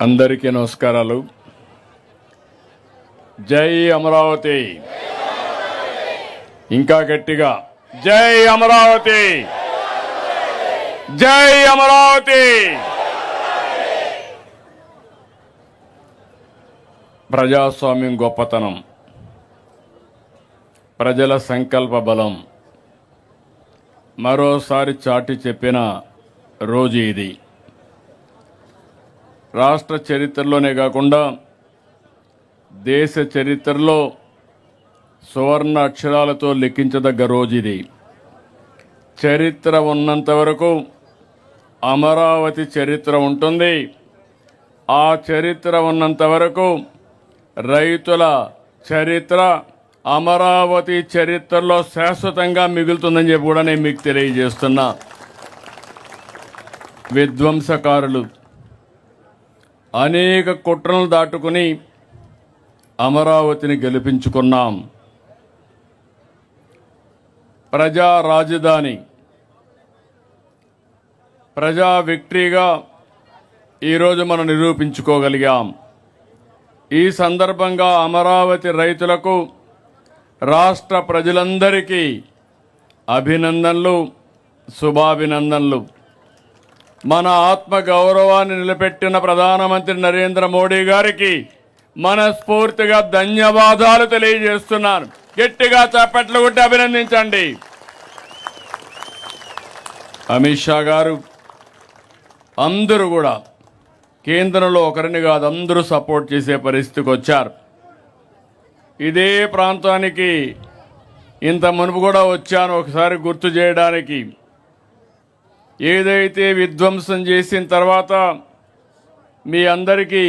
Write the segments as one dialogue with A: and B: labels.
A: అందరికీ నమస్కారాలు. జై అమరావతి. ఇంకా గట్టిగా జై అమరావతి, జై అమరావతి. ప్రజాస్వామ్యం గొప్పతనం, ప్రజల సంకల్ప బలం మరోసారి చాటి చెప్పిన రోజు ఇది. రాష్ట్ర చరిత్రలోనే కాకుండా దేశ చరిత్రలో సువర్ణ అక్షరాలతో లిఖించదగ్గ రోజు ఇది. చరిత్ర ఉన్నంత వరకు అమరావతి చరిత్ర ఉంటుంది. ఆ చరిత్ర ఉన్నంత వరకు రైతుల చరిత్ర అమరావతి చరిత్రలో శాశ్వతంగా మిగులుతుందని చెప్పి కూడా నేను మీకు తెలియజేస్తున్నా. విధ్వంసకారులు అనేక కుట్రలు దాటుకుని అమరావతిని గెలిపించుకున్నాం. ప్రజా రాజధాని, ప్రజా విక్టరీగా ఈరోజు మనం నిరూపించుకోగలిగాం. ఈ సందర్భంగా అమరావతి రైతులకు, రాష్ట్ర ప్రజలందరికీ అభినందనలు, శుభాభినందనలు. మన ఆత్మ గౌరవాన్ని నిలబెట్టిన ప్రధానమంత్రి నరేంద్ర మోడీ గారికి మనస్ఫూర్తిగా ధన్యవాదాలు తెలియజేస్తున్నాను. గట్టిగా చప్పట్లు కొట్టి అభినందించండి. అమిత్ షా గారు, అందరూ కూడా కేంద్రంలో ఒకరిని కాదు అందరూ సపోర్ట్ చేసే పరిస్థితికి వచ్చారు. ఇదే ప్రాంతానికి ఇంత మునుపు కూడా వచ్చాను, ఒకసారి గుర్తు చేయడానికి. ఏదైతే విధ్వంసం చేసిన తర్వాత మీ అందరికీ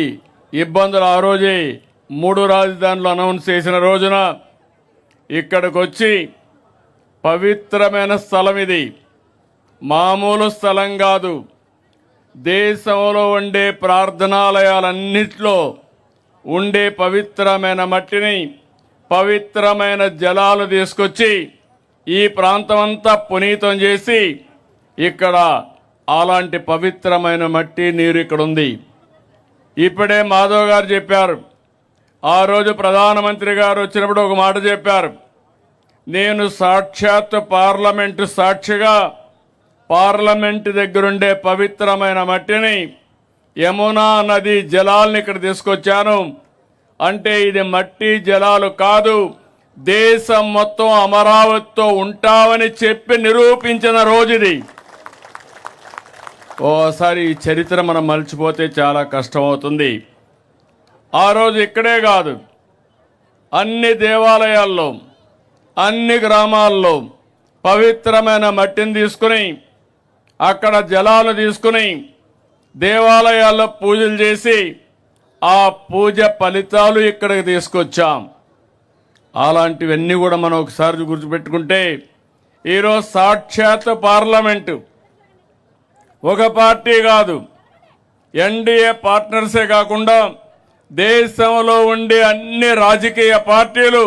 A: ఇబ్బందులు ఆ రోజే 3 రాజధానులు అనౌన్స్ చేసిన రోజున ఇక్కడికి వచ్చి పవిత్రమైన స్థలం ఇది, మామూలు స్థలం కాదు. దేశంలో ఉండే ప్రార్థనాలయాలన్నింటిలో ఉండే పవిత్రమైన మట్టిని, పవిత్రమైన జలాలు తీసుకొచ్చి ఈ ప్రాంతం అంతా పునీతం చేసి ఇక్కడ అలాంటి పవిత్రమైన మట్టి నీరు ఇక్కడ ఉంది. ఇప్పుడే మాధవ్ గారు చెప్పారు, ఆ రోజు ప్రధానమంత్రి గారు వచ్చినప్పుడు ఒక మాట చెప్పారు. నేను సాక్షాత్ పార్లమెంటు సాక్షిగా పార్లమెంటు దగ్గరుండే పవిత్రమైన మట్టిని, యమునా నది జలాల్ని ఇక్కడ తీసుకొచ్చాను. అంటే ఇది మట్టి జలాలు కాదు, దేశం మొత్తం అమరావతితో ఉంటామని చెప్పి నిరూపించిన రోజు ఇది. ఓసారి ఈ చరిత్ర మనం మర్చిపోతే చాలా కష్టమవుతుంది. ఆ రోజు ఇక్కడే కాదు, అన్ని దేవాలయాల్లో, అన్ని గ్రామాల్లో పవిత్రమైన మట్టిని తీసుకుని, అక్కడ జలాలు తీసుకుని దేవాలయాల్లో పూజలు చేసి ఆ పూజ ఫలితాలు ఇక్కడికి తీసుకొచ్చాం. అలాంటివన్నీ కూడా మనం ఒకసారి గుర్తుపెట్టుకుంటే ఈరోజు సాక్షాత్ పార్లమెంటు ఒక పార్టీ కాదు, ఎన్డీఏ పార్ట్నర్సే కాకుండా దేశంలో ఉండే అన్ని రాజకీయ పార్టీలు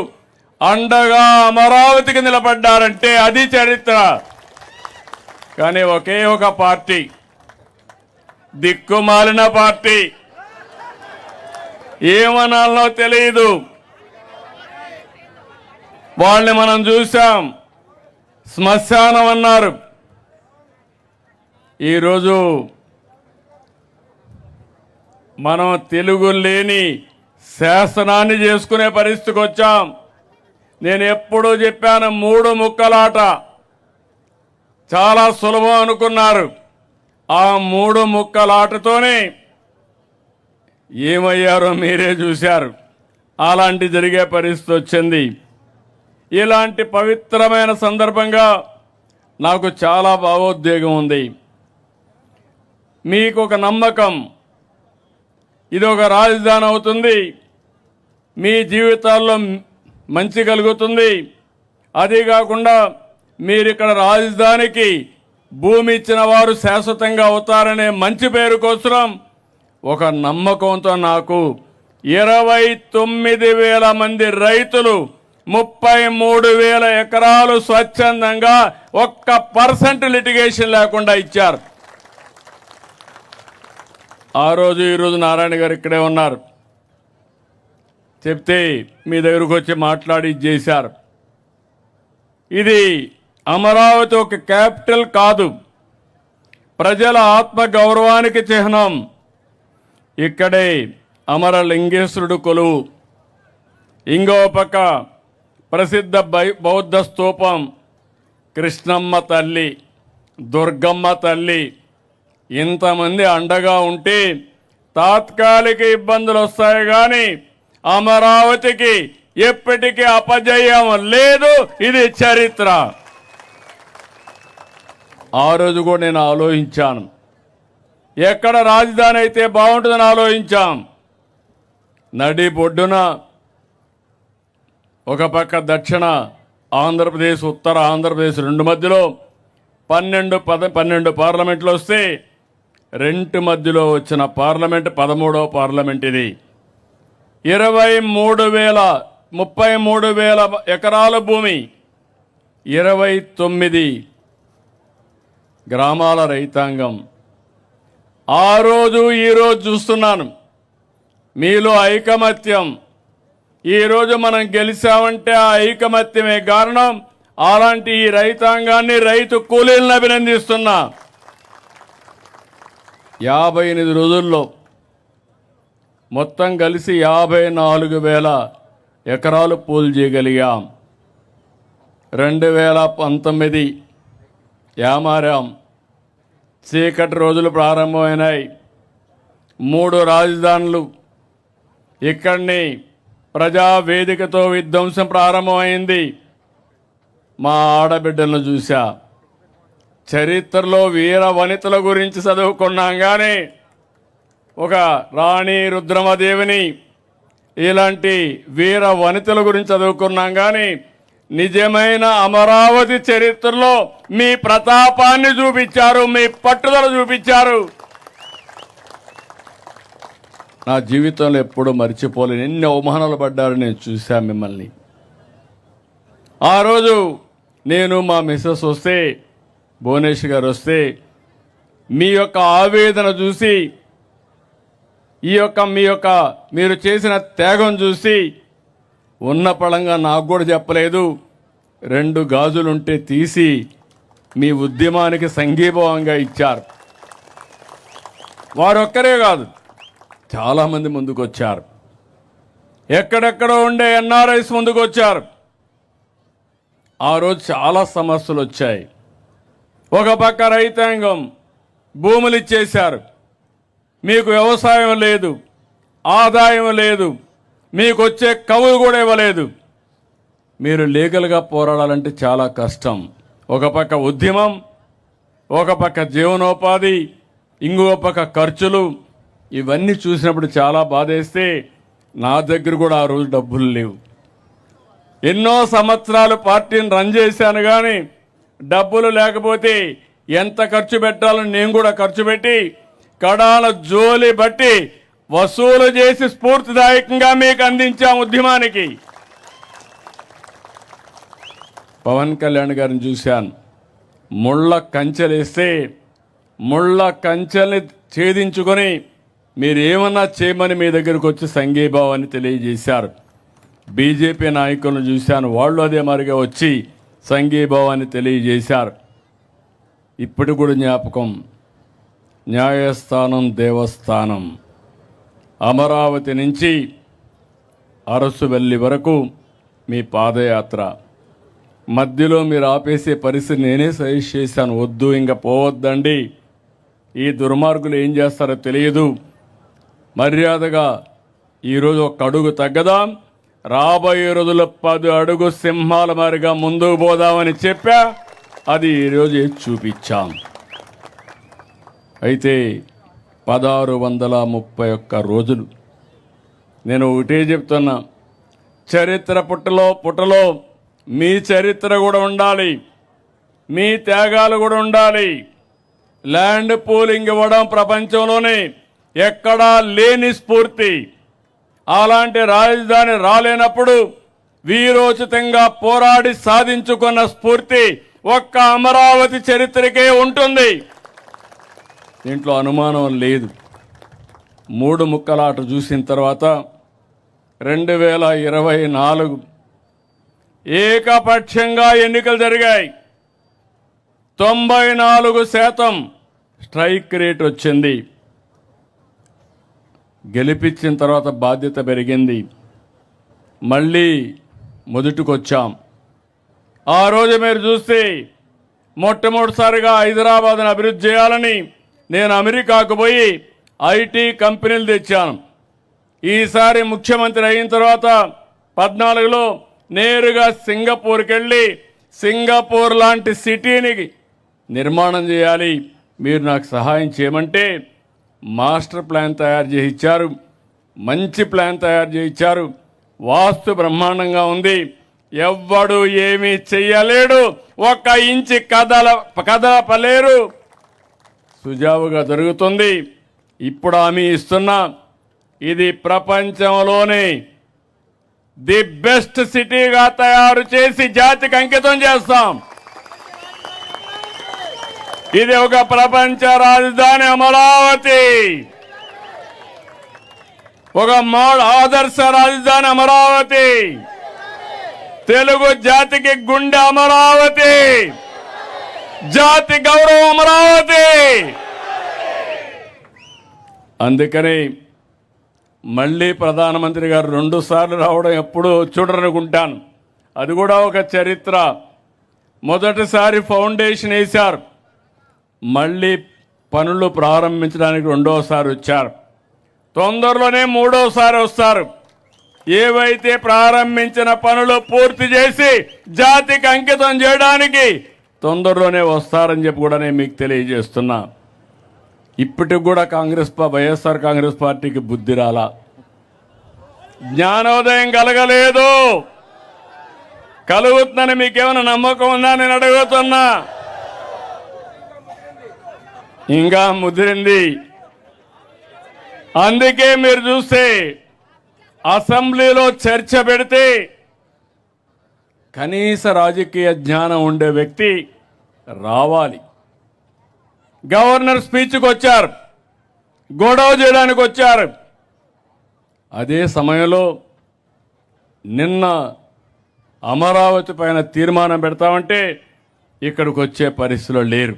A: అండగా అమరావతికి నిలబడ్డారంటే అది చరిత్ర. కానీ ఒకే ఒక పార్టీ, దిక్కుమాలిన పార్టీ, ఏమనాలో తెలియదు, వాళ్ళని మనం చూసాం. శ్మశానం అన్నారు. ఈరోజు మనం తెలుగు లేని శాసనాన్ని చేసుకునే పరిస్థితికి వచ్చాం. నేను ఎప్పుడూ చెప్పాను, 3 ముక్కలాట చాలా సులభం అనుకున్నారు. ఆ 3 ముక్కలాటతోనే ఏమయ్యారో మీరే చూశారు. అలాంటి జరిగే పరిస్థితి వచ్చింది. ఇలాంటి పవిత్రమైన సందర్భంగా నాకు చాలా భావోద్వేగం ఉంది. మీకు ఒక నమ్మకం, ఇది ఒక రాజధాని అవుతుంది, మీ జీవితాల్లో మంచి కలుగుతుంది. అదే కాకుండా మీరు ఇక్కడ రాజధానికి భూమి ఇచ్చిన వారు శాశ్వతంగా అవుతారనే మంచి పేరు కోసం ఒక నమ్మకంతో నాకు 29,000 మంది రైతులు 33,000 ఎకరాలు స్వచ్ఛందంగా 1% లిటిగేషన్ లేకుండా ఇచ్చారు. ఆ రోజు ఈరోజు నారాయణ గారు ఇక్కడే ఉన్నారు. చెప్తే మీ దగ్గరకు వచ్చి మాట్లాడి చేశారు. ఇది అమరావతి ఒక క్యాపిటల్ కాదు, ప్రజల ఆత్మ గౌరవానికి చిహ్నం. ఇక్కడే అమరలింగేశ్వరుడు కొలువు, ఇంకో పక్క ప్రసిద్ధ బౌద్ధ స్తూపం, కృష్ణమ్మ తల్లి, దుర్గమ్మ తల్లి. ఇంతమంది అండగా ఉంటే తాత్కాలిక ఇబ్బందులు వస్తాయి కానీ అమరావతికి ఎప్పటికీ అపజయం లేదు. ఇది చరిత్ర. ఆ రోజు కూడా నేను ఆలోచించాను, ఎక్కడ రాజధాని అయితే బాగుంటుందని ఆలోచించాం. నడి బొడ్డున ఒక పక్క దక్షిణ ఆంధ్రప్రదేశ్, ఉత్తర ఆంధ్రప్రదేశ్ రెండు మధ్యలో 12 పార్లమెంట్లు వస్తే రెండు మధ్యలో వచ్చిన పార్లమెంట్ 13వ పార్లమెంట్ ఇది. 33,000 ఎకరాల భూమి, 29 గ్రామాల రైతాంగం. ఆ రోజు ఈరోజు చూస్తున్నాను మీలో ఐకమత్యం. ఈరోజు మనం గెలిచామంటే ఆ ఐకమత్యమే కారణం. అలాంటి ఈ రైతాంగాన్ని, రైతు కూలీలను అభినందిస్తున్నా. 58 రోజుల్లో మొత్తం కలిసి 54,000 ఎకరాలు పూలు చేయగలిగాం. 2019 యామారాం, చీకటి రోజులు ప్రారంభమైనాయి. 3 రాజధానులు, ఇక్కడిని ప్రజావేదికతో విధ్వంసం ప్రారంభమైంది. మా ఆడబిడ్డలను చూశా. చరిత్రలో వీర వనితల గురించి చదువుకున్నాం కానీ ఒక రాణి రుద్రమదేవిని ఇలాంటి వీర వనితల గురించి చదువుకున్నాం కానీ నిజమైన అమరావతి చరిత్రలో మీ ప్రతాపాన్ని చూపించారు, మీ పట్టుదల చూపించారు. నా జీవితంలో ఎప్పుడూ మర్చిపోలేను. ఎన్ని అవమానాలు పడ్డారు నేను చూశాను మిమ్మల్ని. ఆ రోజు నేను మా మిస్సెస్ వస్తే, భువనేశ్వర్ గారు వస్తే, మీ యొక్క ఆవేదన చూసి, మీరు చేసిన త్యాగం చూసి ఉన్న పళంగా నాకు కూడా చెప్పలేదు. 2 గాజులుంటే తీసి మీ ఉద్యమానికి సంఘీభావంగా ఇచ్చారు. వారొక్కరే కాదు, చాలామంది ముందుకొచ్చారు. ఎక్కడెక్కడో ఉండే ఎన్ఆర్ఐస్ ముందుకొచ్చారు. ఆ రోజు చాలా సమస్యలు వచ్చాయి. ఒక పక్క రైతాంగం భూములు ఇచ్చేశారు, మీకు వ్యవసాయం లేదు, ఆదాయం లేదు, మీకు వచ్చే కవులు కూడా ఇవ్వలేదు. మీరు లీగల్గా పోరాడాలంటే చాలా కష్టం. ఒక పక్క ఉద్యమం, ఒక పక్క జీవనోపాధి, ఇంకో పక్క ఖర్చులు. ఇవన్నీ చూసినప్పుడు చాలా బాధేస్తే నా దగ్గర కూడా ఆ రోజు డబ్బులు లేవు. ఎన్నో సంవత్సరాలు పార్టీని రన్ చేశాను కానీ డబ్బులు లేకపోతే ఎంత ఖర్చు పెట్టాలని నేను కూడా ఖర్చు పెట్టి కడాల జోలి బట్టి వసూలు చేసి స్ఫూర్తిదాయకంగా మీకు అందించాం ఉద్యమానికి. పవన్ కళ్యాణ్ గారిని చూశాను. ముళ్ళ కంచెలేస్తే ముళ్ళ కంచెల్ని ఛేదించుకొని మీరేమన్నా చేయమని మీ దగ్గరకు వచ్చి సంఘీభావాన్ని తెలియజేశారు. బీజేపీ నాయకులను చూశాను, వాళ్ళు అదే మరిగా వచ్చి సంఘీభావాన్ని తెలియజేశారు. ఇప్పుడు కూడా జ్ఞాపకం, న్యాయస్థానం దేవస్థానం, అమరావతి నుంచి అరసువెల్లి వరకు మీ పాదయాత్ర మధ్యలో మీరు ఆపేసే పరిస్థితి నేనే సజెస్ట్ చేశాను. వద్దు, ఇంకా పోవద్దండి, ఈ దుర్మార్గులు ఏం చేస్తారో తెలియదు, మర్యాదగా ఈరోజు 1 అడుగు తగ్గదాం, రాబోయే రోజుల్లో 10 అడుగు సింహాల మారిగా ముందుకు పోదామని చెప్పా. అది ఈరోజు చూపించాం. అయితే 1631 రోజులు నేను ఒకటే చెప్తున్నా, చరిత్ర పుటలో మీ చరిత్ర కూడా ఉండాలి, మీ త్యాగాలు కూడా ఉండాలి. ల్యాండ్ పూలింగ్ ఇవ్వడం ప్రపంచంలోనే ఎక్కడా లేని స్ఫూర్తి. అలాంటి రాజధాని రాలేనప్పుడు వీరోచితంగా పోరాడి సాధించుకున్న స్ఫూర్తి ఒక్క అమరావతి చరిత్రకే ఉంటుంది. దీంట్లో అనుమానం లేదు. మూడు ముక్కలాట చూసిన తర్వాత 2024 ఏకపక్షంగా ఎన్నికలు జరిగాయి. 94% స్ట్రైక్ రేట్ వచ్చింది. గెలిపించిన తర్వాత బాధ్యత పెరిగింది. మళ్ళీ మొదటికొచ్చాం. ఆ రోజు మీరు చూస్తే మొట్టమొదటిసారిగా హైదరాబాద్ను అభివృద్ధి చేయాలని నేను అమెరికాకు పోయి ఐటీ కంపెనీలు తెచ్చాను. ఈసారి ముఖ్యమంత్రి అయిన తర్వాత 14లో నేరుగా సింగపూర్కి వెళ్ళి సింగపూర్ లాంటి సిటీని నిర్మాణం చేయాలి, మీరు నాకు సహాయం చేయమంటే మాస్టర్ ప్లాన్ తయారు చేసి ఇచ్చారు. మంచి ప్లాన్ తయారు చేసి ఇచ్చారు. వాస్తు బ్రహ్మాండంగా ఉంది. ఎవ్వడు ఏమీ చెయ్యలేడు, ఒక్క ఇంచి కదలపలేరు. సుజావుగా జరుగుతుంది. ఇప్పుడు హామీ ఇస్తున్నా, ఇది ప్రపంచంలోనే ది బెస్ట్ సిటీగా తయారు చేసి జాతికి అంకితం చేస్తాం. ఇది ఒక ప్రపంచ రాజధాని అమరావతి, ఒక ఆదర్శ రాజధాని అమరావతి, తెలుగు జాతికి గుండె అమరావతి, జాతి గౌరవం అమరావతి. అందుకని మళ్ళీ ప్రధానమంత్రి గారు 2 సార్లు రావడం ఎప్పుడూ చూడరనుకుంటాను. అది కూడా ఒక చరిత్ర. మొదటిసారి ఫౌండేషన్ వేశారు, మళ్ళీ పనులు ప్రారంభించడానికి 2వసారి వచ్చారు. తొందరలోనే 3వసారి వస్తారు. ఏవైతే ప్రారంభించిన పనులు పూర్తి చేసి జాతికి అంకితం చేయడానికి తొందరలోనే వస్తారని చెప్పి కూడా నేను మీకు తెలియజేస్తున్నా. ఇప్పటికి కూడా వైఎస్ఆర్ కాంగ్రెస్ పార్టీకి బుద్ధి రాలా, జ్ఞానోదయం కలగలేదు. కలుగుతుందని మీకేమైనా నమ్మకం ఉందా నేను అడుగుతున్నా? ఇంకా ముదిరింది. అందుకే మీరు చూస్తే అసెంబ్లీలో చర్చ పెడితే కనీస రాజకీయ జ్ఞానం ఉండే వ్యక్తి రావాలి. గవర్నర్ స్పీచ్కి వచ్చారు, గొడవ చేయడానికి వచ్చారు. అదే సమయంలో నిన్న అమరావతి పైన తీర్మానం పెడతామంటే ఇక్కడికి వచ్చే పరిస్థితిలో లేరు.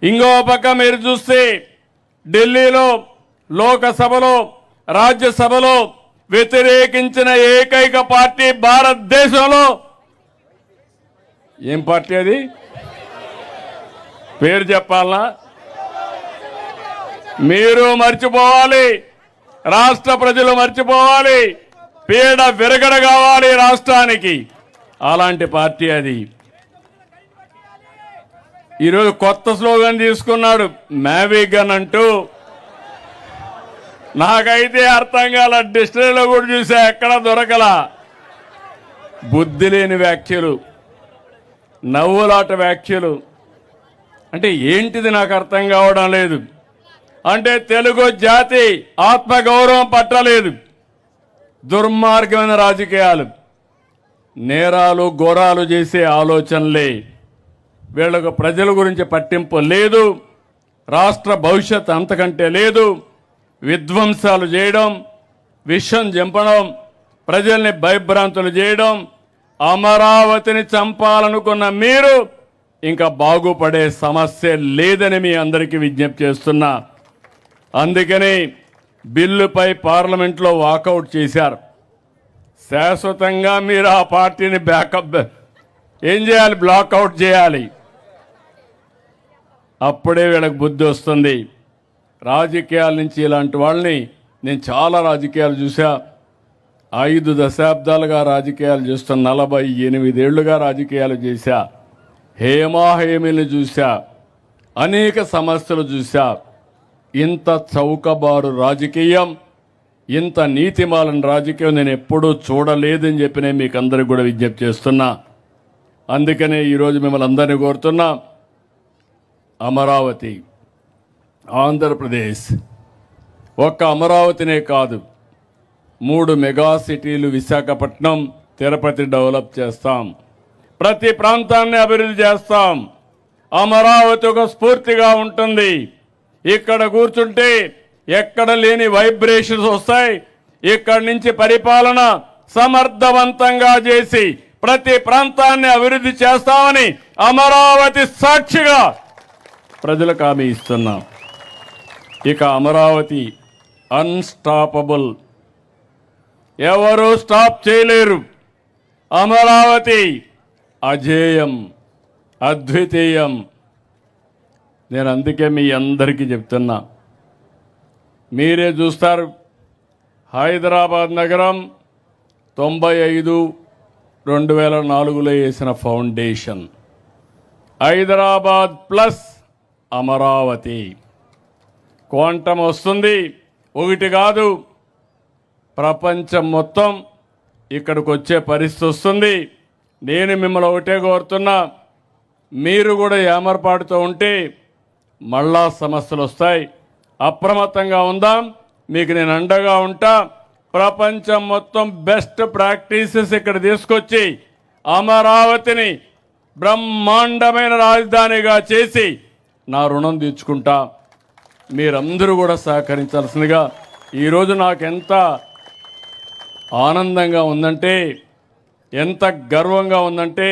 A: ఇంకో పక్క మీరు చూస్తే ఢిల్లీలో లోకసభలో రాజ్యసభలో వ్యతిరేకించిన ఏకైక పార్టీ భారతదేశంలో ఏం పార్టీ? అది పేరు చెప్పాలనా? మీరు మర్చిపోవాలి, రాష్ట్ర ప్రజలు మర్చిపోవాలి, పీడ విరగడ కావాలి రాష్ట్రానికి. అలాంటి పార్టీ అది. ఈరోజు కొత్త స్లోగన్ తీసుకున్నాడు, మ్యావిగన్ అంటూ. నాకైతే అర్థం కాల, డిక్షనరీలో కూడా చూసా, ఎక్కడ దొరకలా. బుద్ధి లేని వ్యాఖ్యలు, నవ్వులాట వ్యాఖ్యలు. అంటే ఏంటిది నాకు అర్థం కావడం లేదు. అంటే తెలుగు జాతి ఆత్మగౌరవం పట్టలేదు. దుర్మార్గమైన రాజకీయాలు, నేరాలు ఘోరాలు చేసే ఆలోచనలే. వీళ్ళకు ప్రజల గురించి పట్టింపు లేదు, రాష్ట్ర భవిష్యత్ అంతకంటే లేదు. విధ్వంసాలు చేయడం, విషం చంపడం, ప్రజల్ని భయభ్రాంతులు చేయడం. అమరావతిని చంపాలనుకున్న మీరు ఇంకా బాగుపడే సమస్య లేదని మీ అందరికీ విజ్ఞప్తి చేస్తున్నా. అందుకని బిల్లుపై పార్లమెంట్లో వాకౌట్ చేశారు. శాశ్వతంగా మీరు ఆ పార్టీని బ్యాకప్ ఏం చేయాలి? బ్లాక్అవుట్ చేయాలి. అప్పుడే వీళ్ళకి బుద్ధి వస్తుంది. రాజకీయాల నుంచి ఇలాంటి వాళ్ళని నేను చాలా రాజకీయాలు చూసా. 5 దశాబ్దాలుగా రాజకీయాలు చేస్తున్న 48 ఏళ్లుగా రాజకీయాలు చేశా. హేమాహేమిని చూశా, అనేక సమస్యలు చూశా. ఇంత చౌకబారు రాజకీయం, ఇంత నీతిమాలిన రాజకీయం నేను ఎప్పుడూ చూడలేదని చెప్పి నేను మీకు అందరికీ కూడా విజ్ఞప్తి చేస్తున్నా. అందుకనే ఈరోజు మిమ్మల్ని అందరినీ కోరుతున్నా, అమరావతి, ఆంధ్రప్రదేశ్, ఒక్క అమరావతినే కాదు, 3 మెగా సిటీలు విశాఖపట్నం, తిరుపతి డెవలప్ చేస్తాం. ప్రతి ప్రాంతాన్ని అభివృద్ధి చేస్తాం. అమరావతి ఒక స్ఫూర్తిగా ఉంటుంది. ఇక్కడ కూర్చుంటే ఎక్కడ లేని వైబ్రేషన్స్ వస్తాయి. ఇక్కడి నుంచి పరిపాలన సమర్థవంతంగా చేసి ప్రతి ప్రాంతాన్ని అభివృద్ధి చేస్తామని అమరావతి సాక్షిగా ప్రజలకు హామీ ఇస్తున్నాం. ఇక అమరావతి అన్స్టాపబుల్, ఎవరు స్టాప్ చేయలేరు. అమరావతి అజేయం, అద్వితీయం. నేను అందుకే మీ అందరికీ చెప్తున్నా, మీరే చూస్తారు. హైదరాబాద్ నగరం 95/2004లో వేసిన foundation. Hyderabad plus Amaravati. Quantum వస్తుంది, ఒకటి కాదు, ప్రపంచం మొత్తం ఇక్కడికి వచ్చే పరిస్థితి వస్తుంది. నేను మిమ్మల్ని ఒకటే కోరుతున్నా, మీరు కూడా ఏమరపాటుతో ఉంటే మళ్ళా సమస్యలు వస్తాయి. అప్రమత్తంగా ఉందాం. మీకు నేను అండగా ఉంటా. ప్రపంచం మొత్తం బెస్ట్ ప్రాక్టీసెస్ ఇక్కడ తీసుకొచ్చి అమరావతిని బ్రహ్మాండమైన రాజధానిగా చేసి నా రుణం తీర్చుకుంటా. మీరందరూ కూడా సహకరించాల్సిందిగా. ఈరోజు నాకు ఎంత ఆనందంగా ఉందంటే, ఎంత గర్వంగా ఉందంటే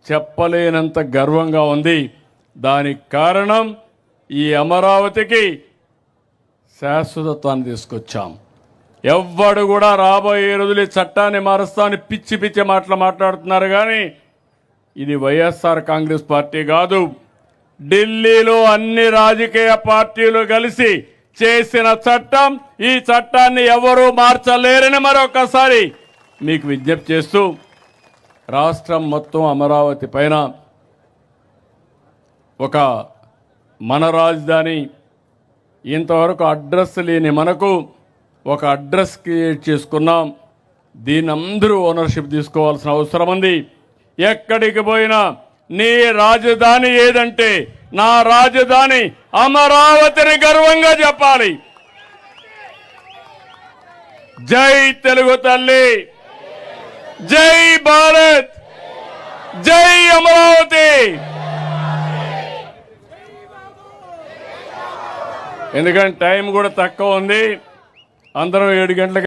A: చెప్పలేనంత గర్వంగా ఉంది. దానికి కారణం ఈ అమరావతికి శాశ్వతత్వాన్ని తీసుకొచ్చాం. ఎవ్వడు కూడా రాబోయే రోజులు ఈ చట్టాన్ని మారుస్తామని పిచ్చి పిచ్చి మాటలు మాట్లాడుతున్నారు. కానీ ఇది వైఎస్ఆర్ కాంగ్రెస్ పార్టీ కాదు, ఢిల్లీలో అన్ని రాజకీయ పార్టీలు కలిసి చేసిన చట్టం. ఈ చట్టాన్ని ఎవరూ మార్చలేరని మరొకసారి మీకు విజ్ఞప్తి చేస్తూ, రాష్ట్రం మొత్తం అమరావతి పైన ఒక మన రాజధాని, ఇంతవరకు అడ్రస్ లేని మనకు ఒక అడ్రస్ క్రియేట్ చేసుకున్నాం. దీని అందరూ ఓనర్షిప్ తీసుకోవాల్సిన అవసరం ఉంది. ఎక్కడికి పోయినా నీ రాజధాని ఏదంటే నా రాజధాని అమరావతిని గర్వంగా చెప్పాలి. జై తెలుగు తల్లి, జై భారత్, జై అమరావతి. ఎందుకంటే టైం కూడా తక్కువ ఉంది. అందరం 7 గంటలకి